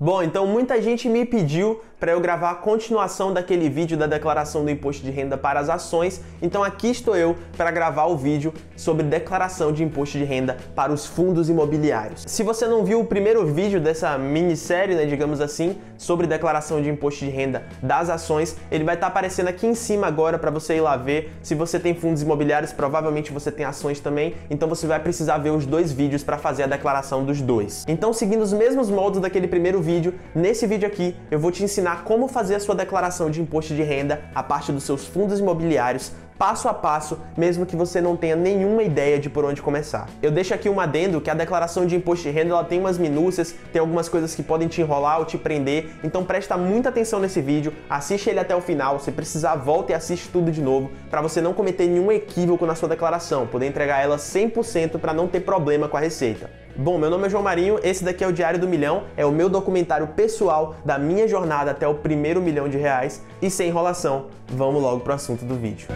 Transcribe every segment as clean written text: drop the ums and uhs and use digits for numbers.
Bom, então muita gente me pediu para eu gravar a continuação daquele vídeo da declaração do imposto de renda para as ações, então aqui estou eu para gravar o vídeo sobre declaração de imposto de renda para os fundos imobiliários. Se você não viu o primeiro vídeo dessa minissérie, né, digamos assim, sobre declaração de imposto de renda das ações, ele vai estar aparecendo aqui em cima agora para você ir lá ver. Se você tem fundos imobiliários, provavelmente você tem ações também, então você vai precisar ver os dois vídeos para fazer a declaração dos dois. Então, seguindo os mesmos moldes daquele primeiro vídeo, nesse vídeo aqui eu vou te ensinar como fazer a sua declaração de imposto de renda a partir dos seus fundos imobiliários, passo a passo, mesmo que você não tenha nenhuma ideia de por onde começar. Eu deixo aqui um adendo que a declaração de imposto de renda ela tem umas minúcias, tem algumas coisas que podem te enrolar ou te prender, então presta muita atenção nesse vídeo, assiste ele até o final, se precisar volta e assiste tudo de novo, para você não cometer nenhum equívoco na sua declaração, poder entregar ela 100% para não ter problema com a Receita. Bom, meu nome é João Marinho, esse daqui é o Diário do Milhão, é o meu documentário pessoal da minha jornada até o primeiro milhão de reais, e sem enrolação, vamos logo pro assunto do vídeo.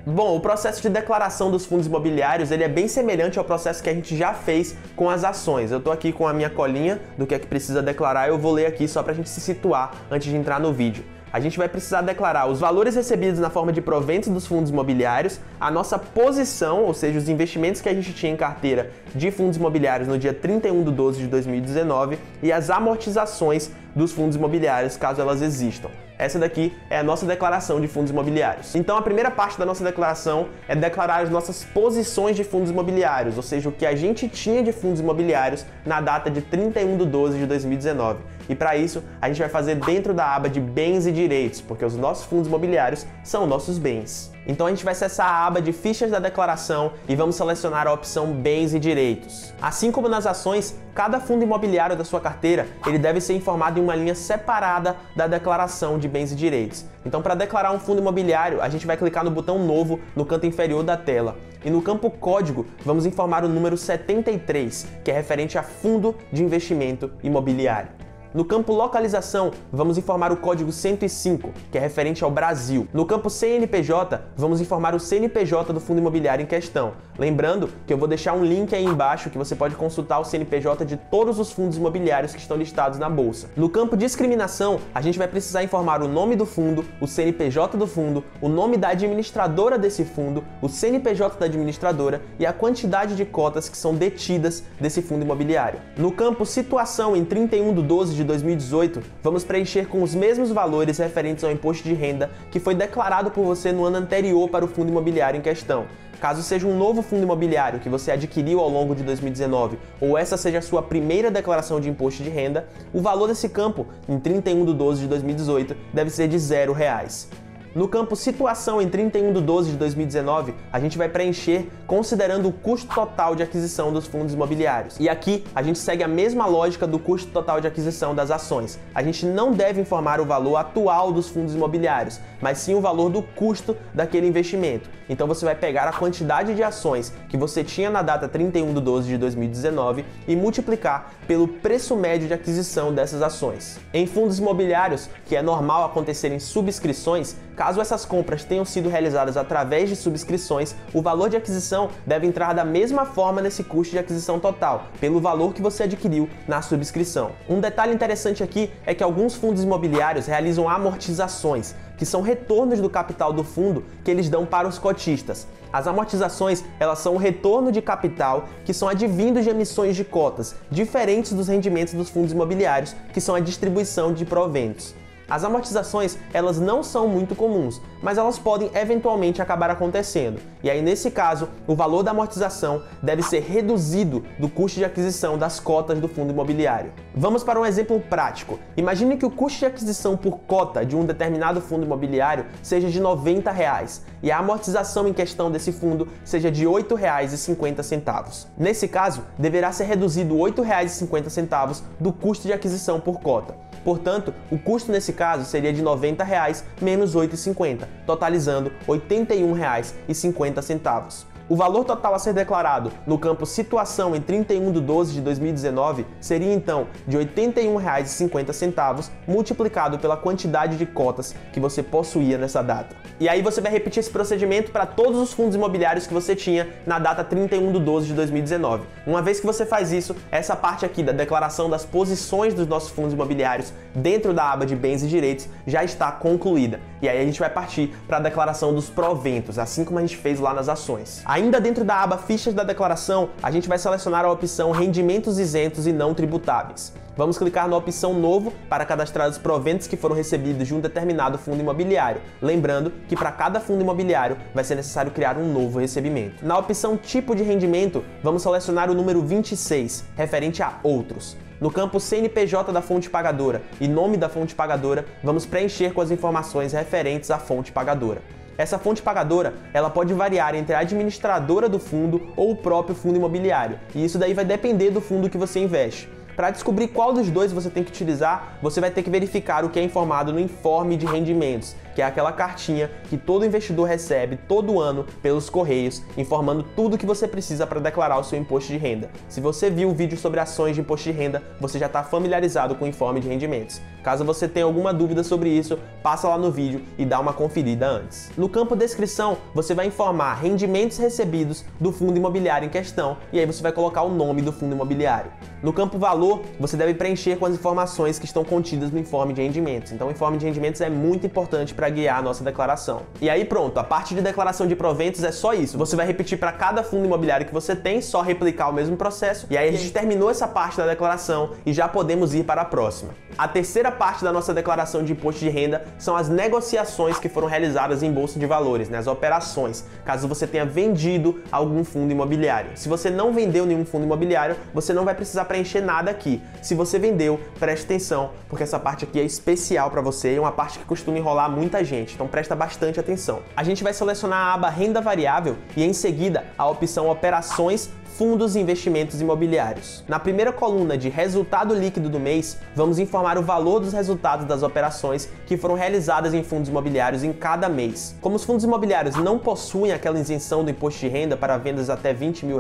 Bom, o processo de declaração dos fundos imobiliários ele é bem semelhante ao processo que a gente já fez com as ações. Eu tô aqui com a minha colinha do que é que precisa declarar, eu vou ler aqui só pra gente se situar antes de entrar no vídeo. A gente vai precisar declarar os valores recebidos na forma de proventos dos fundos imobiliários, a nossa posição, ou seja, os investimentos que a gente tinha em carteira de fundos imobiliários no dia 31/12/2019 e as amortizações dos fundos imobiliários, caso elas existam. Essa daqui é a nossa declaração de fundos imobiliários. Então a primeira parte da nossa declaração é declarar as nossas posições de fundos imobiliários, ou seja, o que a gente tinha de fundos imobiliários na data de 31/12/2019. E para isso, a gente vai fazer dentro da aba de bens e direitos, porque os nossos fundos imobiliários são nossos bens. Então a gente vai acessar a aba de fichas da declaração e vamos selecionar a opção bens e direitos. Assim como nas ações, cada fundo imobiliário da sua carteira, ele deve ser informado em uma linha separada da declaração de bens e direitos. Então para declarar um fundo imobiliário, a gente vai clicar no botão novo no canto inferior da tela. E no campo código, vamos informar o número 73, que é referente a fundo de investimento imobiliário. No campo localização, vamos informar o código 105, que é referente ao Brasil. No campo CNPJ, vamos informar o CNPJ do fundo imobiliário em questão. Lembrando que eu vou deixar um link aí embaixo que você pode consultar o CNPJ de todos os fundos imobiliários que estão listados na bolsa. No campo discriminação, a gente vai precisar informar o nome do fundo, o CNPJ do fundo, o nome da administradora desse fundo, o CNPJ da administradora e a quantidade de cotas que são detidas desse fundo imobiliário. No campo situação em 31/12/2018, vamos preencher com os mesmos valores referentes ao imposto de renda que foi declarado por você no ano anterior para o fundo imobiliário em questão. Caso seja um novo fundo imobiliário que você adquiriu ao longo de 2019 ou essa seja a sua primeira declaração de imposto de renda, o valor desse campo em 31/12/2018 deve ser de R$0. No campo situação em 31/12/2019, a gente vai preencher considerando o custo total de aquisição dos fundos imobiliários. E aqui a gente segue a mesma lógica do custo total de aquisição das ações. A gente não deve informar o valor atual dos fundos imobiliários, mas sim o valor do custo daquele investimento. Então você vai pegar a quantidade de ações que você tinha na data 31/12/2019 e multiplicar pelo preço médio de aquisição dessas ações. Em fundos imobiliários, que é normal acontecerem subscrições, caso essas compras tenham sido realizadas através de subscrições, o valor de aquisição deve entrar da mesma forma nesse custo de aquisição total, pelo valor que você adquiriu na subscrição. Um detalhe interessante aqui é que alguns fundos imobiliários realizam amortizações, que são retornos do capital do fundo que eles dão para os cotistas. As amortizações, elas são o retorno de capital que são advindos de emissões de cotas, diferentes dos rendimentos dos fundos imobiliários, que são a distribuição de proventos. As amortizações, elas não são muito comuns, mas elas podem eventualmente acabar acontecendo. E aí, nesse caso, o valor da amortização deve ser reduzido do custo de aquisição das cotas do fundo imobiliário. Vamos para um exemplo prático. Imagine que o custo de aquisição por cota de um determinado fundo imobiliário seja de R$90 e a amortização em questão desse fundo seja de R$8,50. Nesse caso, deverá ser reduzido R$8,50 do custo de aquisição por cota. Portanto, o custo nesse caso seria de R$90 menos R$8,50, totalizando R$81,50. O valor total a ser declarado no campo Situação em 31/12/2019 seria então de R$ 81,50 multiplicado pela quantidade de cotas que você possuía nessa data. E aí você vai repetir esse procedimento para todos os fundos imobiliários que você tinha na data 31/12/2019. Uma vez que você faz isso, essa parte aqui da declaração das posições dos nossos fundos imobiliários dentro da aba de bens e direitos já está concluída. E aí a gente vai partir para a declaração dos proventos, assim como a gente fez lá nas ações. Ainda dentro da aba fichas da declaração, a gente vai selecionar a opção rendimentos isentos e não tributáveis. Vamos clicar na opção Novo para cadastrar os proventos que foram recebidos de um determinado fundo imobiliário. Lembrando que para cada fundo imobiliário vai ser necessário criar um novo recebimento. Na opção Tipo de rendimento, vamos selecionar o número 26, referente a Outros. No campo CNPJ da fonte pagadora e nome da fonte pagadora, vamos preencher com as informações referentes à fonte pagadora. Essa fonte pagadora, ela pode variar entre a administradora do fundo ou o próprio fundo imobiliário, e isso daí vai depender do fundo que você investe. Para descobrir qual dos dois você tem que utilizar, você vai ter que verificar o que é informado no informe de rendimentos, que é aquela cartinha que todo investidor recebe todo ano pelos correios, informando tudo o que você precisa para declarar o seu imposto de renda. Se você viu o vídeo sobre ações de imposto de renda, você já está familiarizado com o informe de rendimentos. Caso você tenha alguma dúvida sobre isso, passa lá no vídeo e dá uma conferida antes. No campo descrição, você vai informar rendimentos recebidos do fundo imobiliário em questão, e aí você vai colocar o nome do fundo imobiliário. No campo valor, você deve preencher com as informações que estão contidas no informe de rendimentos. Então o informe de rendimentos é muito importante para guiar a nossa declaração. E aí pronto, a parte de declaração de proventos é só isso. Você vai repetir para cada fundo imobiliário que você tem, só replicar o mesmo processo. E aí a gente terminou essa parte da declaração e já podemos ir para a próxima. A terceira parte da nossa declaração de imposto de renda são as negociações que foram realizadas em bolsa de valores, né? As operações, caso você tenha vendido algum fundo imobiliário. Se você não vendeu nenhum fundo imobiliário, você não vai precisar preencher nada aqui. Se você vendeu, preste atenção, porque essa parte aqui é especial para você e é uma parte que costuma enrolar muita gente, então presta bastante atenção. A gente vai selecionar a aba Renda Variável e em seguida a opção Operações, Fundos e Investimentos Imobiliários. Na primeira coluna de Resultado Líquido do mês, vamos informar o valor dos resultados das operações que foram realizadas em fundos imobiliários em cada mês. Como os fundos imobiliários não possuem aquela isenção do imposto de renda para vendas até R$20 mil,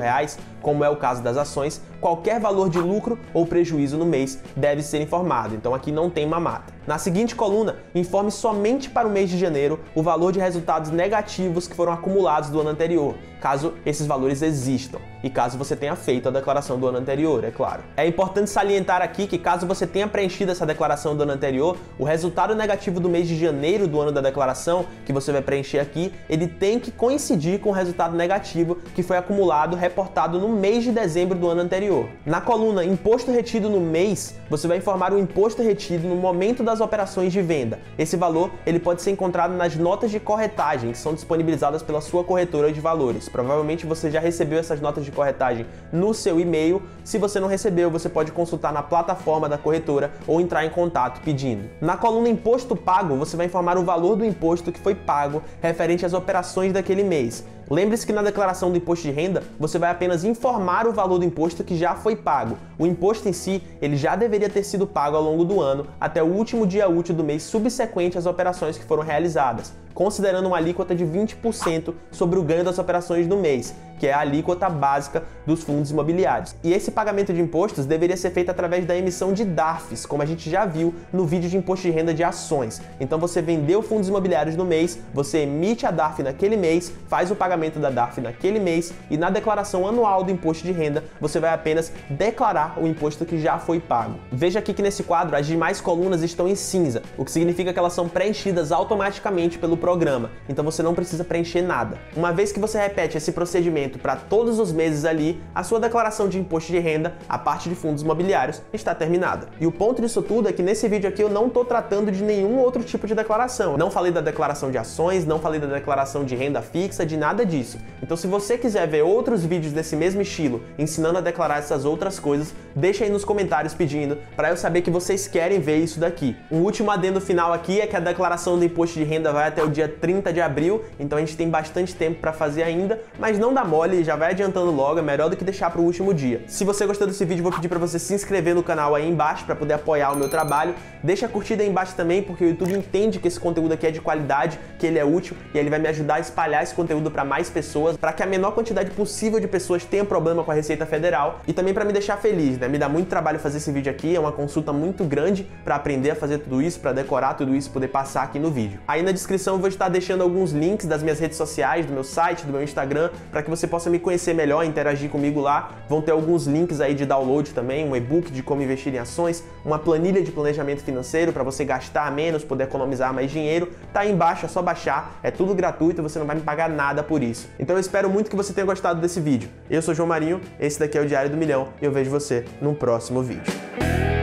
como é o caso das ações, qualquer valor de lucro ou prejuízo no mês deve ser informado, então aqui não tem mamata. Na seguinte coluna, informe somente para o mês de janeiro o valor de resultados negativos que foram acumulados do ano anterior, caso esses valores existam, e caso você tenha feito a declaração do ano anterior, é claro. É importante salientar aqui que caso você tenha preenchido essa declaração do ano anterior, o resultado negativo do mês de janeiro do ano da declaração, que você vai preencher aqui, ele tem que coincidir com o resultado negativo que foi acumulado, reportado no mês de dezembro do ano anterior. Na coluna Imposto Retido no mês, você vai informar o imposto retido no momento das operações de venda. Esse valor ele pode ser encontrado nas notas de corretagem que são disponibilizadas pela sua corretora de valores. Provavelmente você já recebeu essas notas de corretagem no seu e-mail. Se você não recebeu, você pode consultar na plataforma da corretora ou entrar em contato pedindo. Na coluna Imposto Pago, você vai informar o valor do imposto que foi pago referente às operações daquele mês. Lembre-se que na declaração do imposto de renda, você vai apenas informar o valor do imposto que já foi pago. O imposto em si, ele já deveria ter sido pago ao longo do ano, até o último dia útil do mês subsequente às operações que foram realizadas, considerando uma alíquota de 20% sobre o ganho das operações do mês, que é a alíquota básica dos fundos imobiliários. E esse pagamento de impostos deveria ser feito através da emissão de DARFs, como a gente já viu no vídeo de imposto de renda de ações. Então você vendeu fundos imobiliários no mês, você emite a DARF naquele mês, faz o pagamento da DARF naquele mês e na declaração anual do imposto de renda você vai apenas declarar o imposto que já foi pago. Veja aqui que nesse quadro as demais colunas estão em cinza, o que significa que elas são preenchidas automaticamente pelo programa, então você não precisa preencher nada. Uma vez que você repete esse procedimento para todos os meses ali, a sua declaração de imposto de renda, a parte de fundos imobiliários, está terminada. E o ponto disso tudo é que nesse vídeo aqui eu não estou tratando de nenhum outro tipo de declaração. Não falei da declaração de ações, não falei da declaração de renda fixa, de nada disso. Então se você quiser ver outros vídeos desse mesmo estilo, ensinando a declarar essas outras coisas, deixa aí nos comentários pedindo, para eu saber que vocês querem ver isso daqui. Um último adendo final aqui é que a declaração do imposto de renda vai até o o dia 30 de abril, então a gente tem bastante tempo para fazer ainda, mas não dá mole, já vai adiantando logo, é melhor do que deixar para o último dia. Se você gostou desse vídeo, vou pedir para você se inscrever no canal aí embaixo para poder apoiar o meu trabalho. Deixa a curtida aí embaixo também, porque o YouTube entende que esse conteúdo aqui é de qualidade, que ele é útil e ele vai me ajudar a espalhar esse conteúdo para mais pessoas, para que a menor quantidade possível de pessoas tenha problema com a Receita Federal e também para me deixar feliz, né? Me dá muito trabalho fazer esse vídeo aqui, é uma consulta muito grande para aprender a fazer tudo isso, para decorar tudo isso, poder passar aqui no vídeo. Aí na descrição eu vou estar deixando alguns links das minhas redes sociais, do meu site, do meu Instagram, para que você possa me conhecer melhor, interagir comigo lá. Vão ter alguns links aí de download também, um e-book de como investir em ações, uma planilha de planejamento financeiro para você gastar menos, poder economizar mais dinheiro. Tá aí embaixo, é só baixar, é tudo gratuito, você não vai me pagar nada por isso. Então eu espero muito que você tenha gostado desse vídeo. Eu sou João Marinho, esse daqui é o Diário do Milhão e eu vejo você num próximo vídeo.